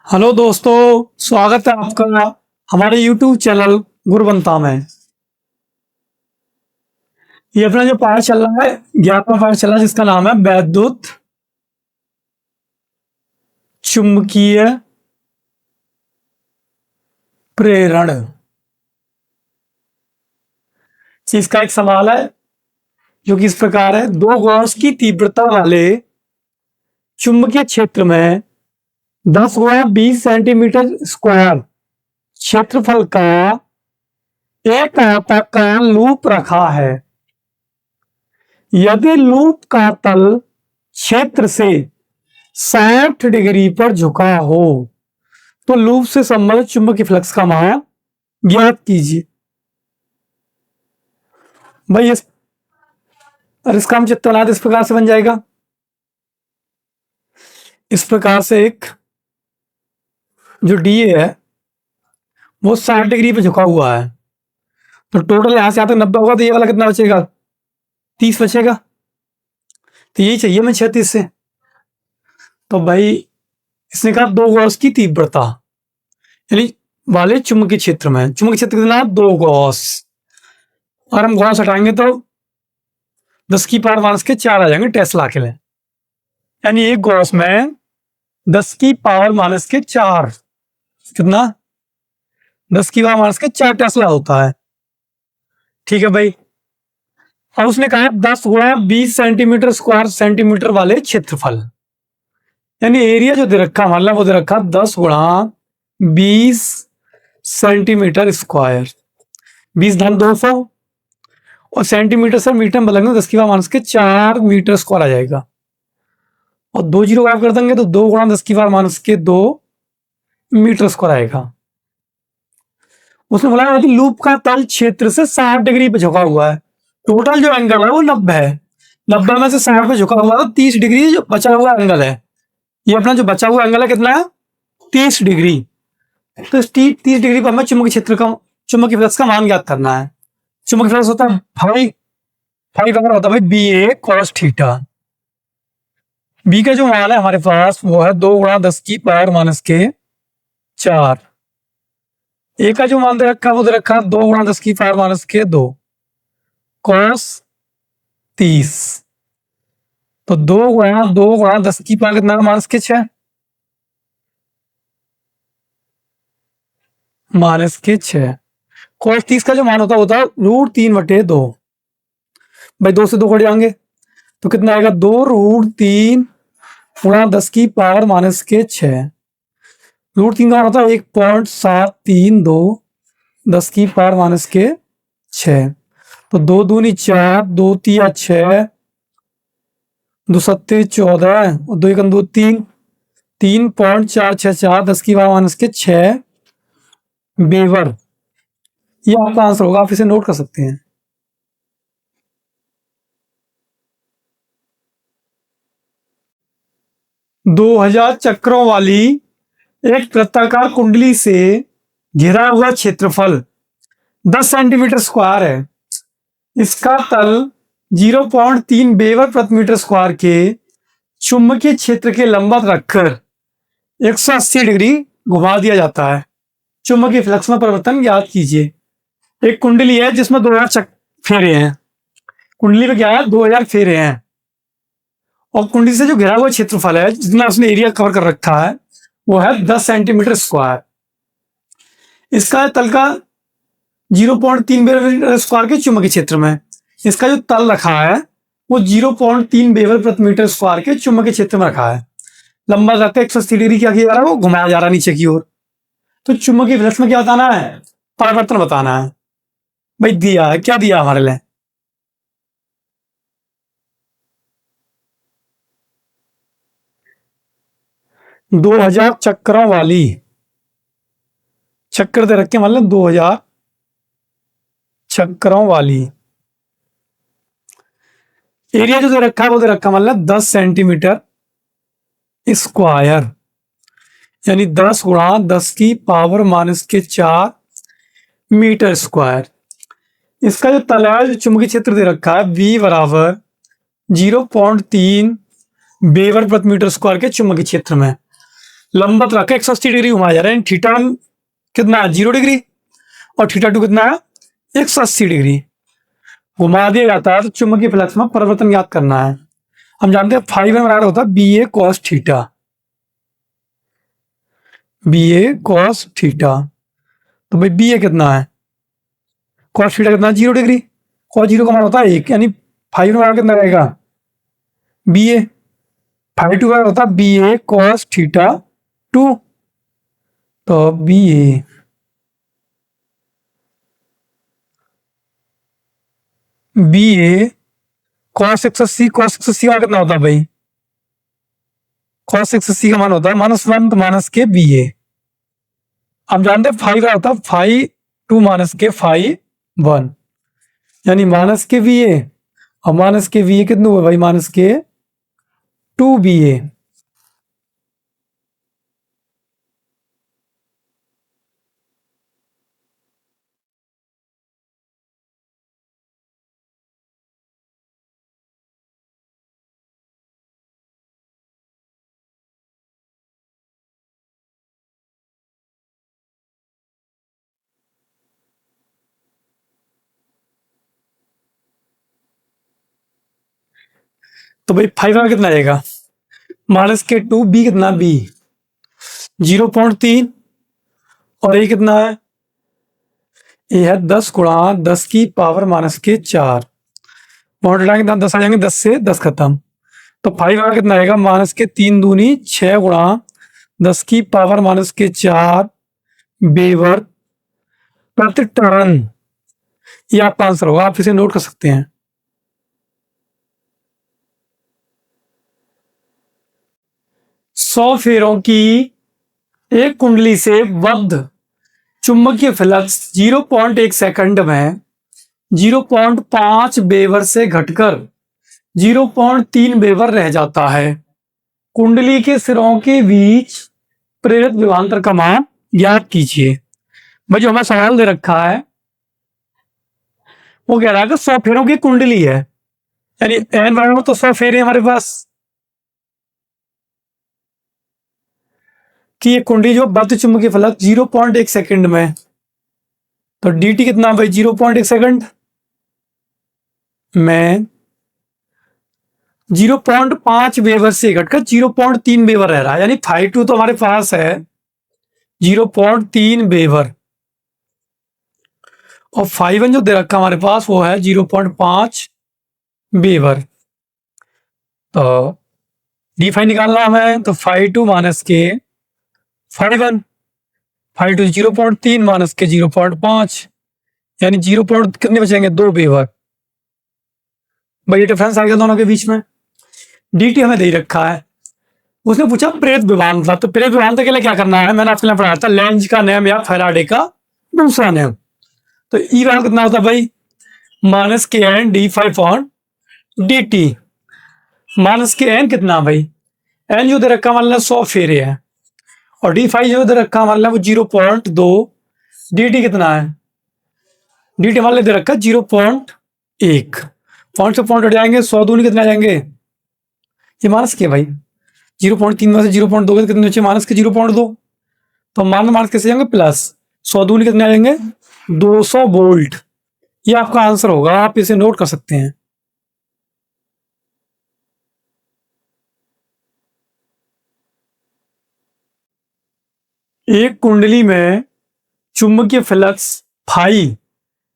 Hello दोस्तों, स्वागत है आपका हमारे YouTube चैनल गुरुबंता में। ये अपना जो पाठ चल रहा है 11वां पाठ चल रहा है जिसका नाम है वैद्युत चुंबकीय प्रेरण। इसका एक सवाल है जो कि इस प्रकार है, दो गॉस की तीव्रता वाले चुंबकीय क्षेत्र में 10 गुणा 20 सेंटीमीटर स्क्वायर क्षेत्रफल का एक आयताकार लूप रखा है। यदि लूप का तल क्षेत्र से 60 डिग्री पर झुका हो तो लूप से संबंधित चुंबकीय फ्लक्स का मान ज्ञात कीजिए। भाई इसका हम चित्र बनाते इस प्रकार से बन जाएगा। इस प्रकार से एक जो डीए है वो 60 डिग्री पे झुका हुआ है, तो टोटल यहां से यहां तक 90 होगा, तो ये वाला कितना बचेगा? 30 बचेगा। तो यही चाहिए मैं 36 से। तो भाई इसने कहा दो गॉस की तीव्रता यानी वाले चुंबकीय क्षेत्र में, चुंबकीय क्षेत्र कितना? 2 गॉस। और हम गॉस हटाएंगे तो 10 की पावर माइनस के 4 आ जाएंगे टेस्ला के लिए। यानी एक गॉस में 10 की पावर माइनस के 4 कितना? 10 की पावर माइनस के 4 टेस्ला होता है। ठीक है भाई। और उसने कहा 10 गुणा 20 सेंटीमीटर स्क्वायर सेंटीमीटर वाले क्षेत्रफल, यानी एरिया जो दे रखा मतलब वो दे रखा 10 गुणा 20 सेंटीमीटर स्क्वायर, 20 धन 200 और सेंटीमीटर से मीटर में बदलेंगे 10 की पावर माइनस के 4 मीटर स्क्वायर आ जाएगा। और 2 जीरो गायब कर देंगे तो 2 गुणा 10 की पावर माइनस के 2 मीटर स्क्वायर आएगा। उसने बोला यदि लूप का तल क्षेत्र से 60 डिग्री पे झुका हुआ है, टोटल जो एंगल है वो 90 है, 90 में से 60 पे झुका हुआ है, 30 डिग्री जो बचा हुआ एंगल है। ये अपना जो बचा हुआ एंगल है कितना है? 30 डिग्री। तो इस 30 डिग्री पर हमें चुंबकीय क्षेत्र का, चुंबकीय फ्लक्स का मान ज्ञात करना है। चुंबकीय फ्लक्स होता है फाइव होता है भाई बी ए कॉस थीटा। बी का जो मान है हमारे पास वो है 2 गुणा 10 की पावर माइनस के 4। ए का जो मान दे रखा है वो दे रखा 2 गुणा 10 की पावर माइनस के 2 कॉस 30। तो 2 गुणा 10 की पावर कितना? माइनस के 6 माइनस के 6। कॉस 30 का जो मान होता है √3/2। भाई 2 से 2 कट जाएंगे तो कितना आएगा? 2√3 गुणा 10 की पावर माइनस के 6। √3 का मान होता है 1.732 10 की पावर माइनस के 6। तो 2 दूनी 4, 2 तिया 6, 2 सत्ते 14 और 2 एकम 2 3, 3.464 10 की पावर माइनस के 6 वेबर। ये आपका आंसर होगा, आप इसे नोट कर सकते हैं। दो 2000 चक्रों वाली एक वृत्ताकार कुंडली से घिरा हुआ क्षेत्रफल 10 सेंटीमीटर स्क्वायर है। इसका तल 0.3 वेबर प्रति मीटर स्क्वायर के चुंबकीय क्षेत्र के लंबवत रखकर 180 डिग्री घुमा दिया जाता है। चुंबकीय फ्लक्स में परिवर्तन ज्ञात कीजिए। एक कुंडली है जिसमें 2000 फेरे हैं। कुंडली में क्या है? 2000 फेरे हैं। और कुंडली से जो घिरा हुआ क्षेत्रफल है, जितना उसने एरिया कवर कर रखा है, वो है 10 सेंटीमीटर स्क्वायर। इसका तल का 0.3 वेबर स्क्वायर के चुंबकीय क्षेत्र में, इसका जो तल रखा है वो 0.3 वेबर प्रति मीटर स्क्वायर के चुंबकीय क्षेत्र में रखा है। लंबा रहता है 180 डिग्री, क्या किया जा रहा है? वो घुमाया जा रहा है नीचे की ओर। तो चुंबकीय फ्लक्स में क्या बताना है? परिवर्तन बताना है। भाई दिया है, क्या दिया हमारे लिए? दो 2000 चक्रों वाली, चक्कर दे रखे मतलब 2000 चक्रों वाली। एरिया जो दे रखा है वो दे रखा मतलब 10 सेंटीमीटर स्क्वायर, यानी 10 गुणा 10 की पावर माइनस के 4 मीटर स्क्वायर। इसका जो तल है, जो चुंबकीय क्षेत्र दे रखा है V बराबर 0.3 वेबर प्रति मीटर स्क्वायर के चुंबकीय क्षेत्र में। लंबवत रख के 180 डिग्री घुमाया जा रहा है। थीटा कितना है 0 डिग्री और थीटा 2 कितना है 180 डिग्री घुमा दिया जाता है। तो चुंबकीय फ्लक्स में परिवर्तन ज्ञात करना है। हम जानते हैं फाइव बराबर होता है बी ए कॉस थीटा, बी ए कॉस थीटा। तो भाई बी ए कितना है कॉस थीटा कितना 0 डिग्री, कॉस 0 का मान होता है 1, यानी फाइव बराबर कितना रहेगा बी ए। फाइव 2 बराबर होता है बी ए कॉस थीटा 2। तो बी ए कॉस 180, कॉस 180 का कितना होता है भाई कॉस 180 का मान होता है -1 तो माइनस के बी ए। हम जानते हैं फाइव का होता है फाइव 2 माइनस के फाइव 1, यानी माइनस के बी ए और माइनस के बी ए कितने हुए भाई माइनस के 2 बी ए। तो भाई फाइव का कितना आएगा माइनस के 2 बी कितना बी 0.3 और ये कितना है ये है 10 गुणा 10 की पावर माइनस के 4। पॉइंट हटाएंगे 10 आ जाएंगे, 10 से 10 खत्म। तो फाइव का कितना आएगा माइनस के 3 दूनी 6 गुणा 10 की पावर माइनस के 4 वेबर प्रति टर्न। ये आपका आंसर होगा, आप इसे नोट कर सकते हैं। सौ फेरों की एक कुंडली से बद्ध चुंबकीय फ्लक्स 0.1 सेकंड में 0.5 वेबर से घटकर 0.3 वेबर रह जाता है। कुंडली के सिरों के बीच प्रेरित विभवांतर का मान ज्ञात कीजिए। भाई जो हमें सवाल दे रखा है वो कह रहा है कि 100 फेरों की कुंडली है, यानी एन बराबर तो 100 फेरे हमारे पास कि ये कुंडली जो बद्ध चुंबकीय फ्लक्स 0.1 सेकंड में, तो dt कितना भाई 0.1 सेकंड में 0.5 वेबर से घटकर 0.3 वेबर रह रहा है, यानी फाइव 2 तो हमारे पास है 0.3 वेबर और फाइव जो दे रखा हमारे पास वो है 0.5 वेबर। तो डी फाइव निकालना हमें, तो फाइव 2 माइनस के फाइव 1, फाइव 2 0.3 माइनस के 0.5, यानी 0. कितने बचेंगे 2 वेबर। भाई डिफरेंस आएगा दोनों के बीच में। dt हमें दे रखा है, उसने पूछा प्रेरित विभवांतर। तो प्रेरित विभवांतर के लिए क्या करना है मैंने आपके लिए पढ़ाया था लेंज का नियम या फैराडे का दूसरा नियम। तो ई वैल्यू कितना होता है भाई माइनस के N D five on D T. Minus के एन कितना भाई एन जो दे रखा मान लिया 100 फेरे है और डी फाइव जो दे रखा मान लिया वो 0.2। डी टी कितना है डी टी मान लिया दे रखा 0.1। पॉइंट से पॉइंट हट जाएंगे 100 दूनी कितने आ जाएंगे ये माइनस के भाई 0.3 में से 0.2 के कितने बचे माइनस के 0.2। तो माइनस कैसे जाएंगे प्लस 100 दूनी कितने आ जाएंगे 200 वोल्ट। ये आपका आंसर होगा, आप इसे नोट कर सकते हैं। एक कुंडली में चुंबकीय फ्लक्स फाई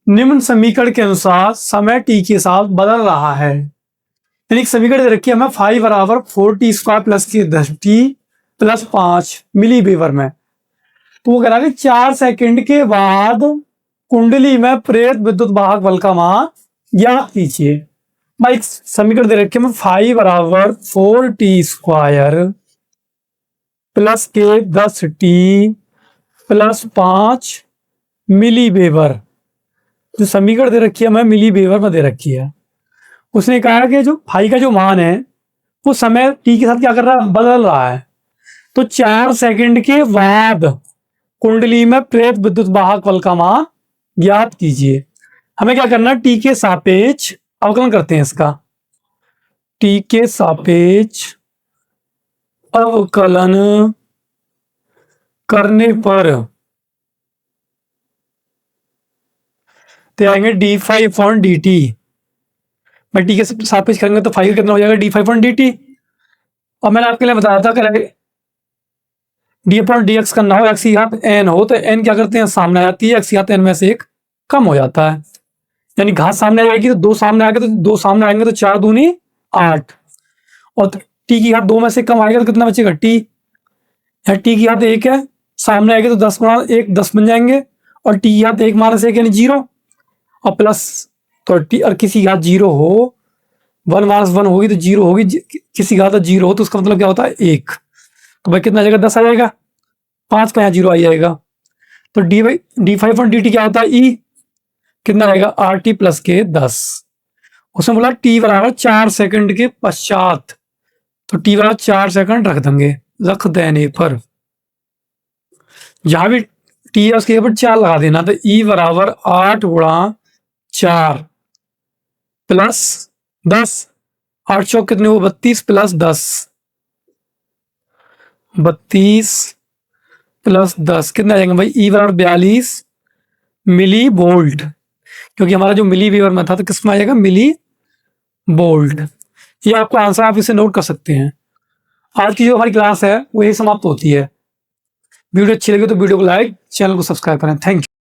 निम्न समीकरण के अनुसार समय टी के साथ बदल रहा है। यानी समीकरण दे रखी है हमें फाई बराबर 4t² प्लस की 10t प्लस 5 मिली वेबर में। तो वो कह रहा है 4 सेकंड के बाद कुंडली में प्रेरित विद्युत वाहक बल का मान ज्ञात कीजिए। भाई समीकरण दे रखी है फाई बराबर 4t² प्लस के 10t प्लस 5 मिली वेबर। जो समीकरण दे रखी है हमें मिली वेबर में दे रखी है। उसने कहा कि जो फाई का जो मान है वो समय टी के साथ क्या कर रहा है बदल रहा है। तो 4 सेकंड के बाद कुंडली में प्रेरित विद्युत वाहक बल का मान ज्ञात कीजिए। हमें क्या करना है टी के सापेक्ष अवकलन करते हैं इसका। टी के सापेक्ष अवकलन करने पर तो आएंगे d5/dt। मैं टी के सापेक्ष करेंगे तो 5 कितना हो जाएगा d5/dt। और मैंने आपके लिए बताया था कि d/dx करना हो x की घात n हो तो n क्या करते हैं सामने आ जाती है, x की घात n में से एक कम हो जाता है। यानी घात सामने आएगी तो दो सामने आएंगे तो 4 दूनी 8। और टी की घात 2 में से कम आएगा तो कितना बचेगा t। या टी की घात 1 है, सामने आएगी तो 10 गुणा 1 10 बन जाएंगे। और टी की घात 1 माइनस 1 यानी 0। और प्लस तो टी और किसी घात 0 हो 1 माइनस 1 होगी तो 0 होगी, किसी घात 0 हो तो उसका मतलब क्या होता है 1। तो भाई कितना आ जाएगा 10 आ जाएगा, 5 का यहाँ 0 आ जाएगा। तो d5/dt क्या होता है e, कितना आएगा आर टी प्लस के 10। उसमें बोला t बराबर 4 सेकंड के पश्चात, तो t बराबर 4 सेकंड रख देने पर जहां भी t है उसके ऊपर 4 लगा देना। तो e बराबर 8 गुणा 4 प्लस 10, 8 चौक कितने हो 32 प्लस 10, 32 प्लस 10 कितना आ जाएंगे भाई e बराबर 42 मिली वोल्ट, क्योंकि हमारा जो मिली वीवर में था तो किसमें आ जाएगा मिली वोल्ट। ये आपको आंसर, आप इसे नोट कर सकते हैं। आज की जो हमारी क्लास है वो यही समाप्त होती है। वीडियो अच्छी लगी तो वीडियो को लाइक, चैनल को सब्सक्राइब करें। Thank you.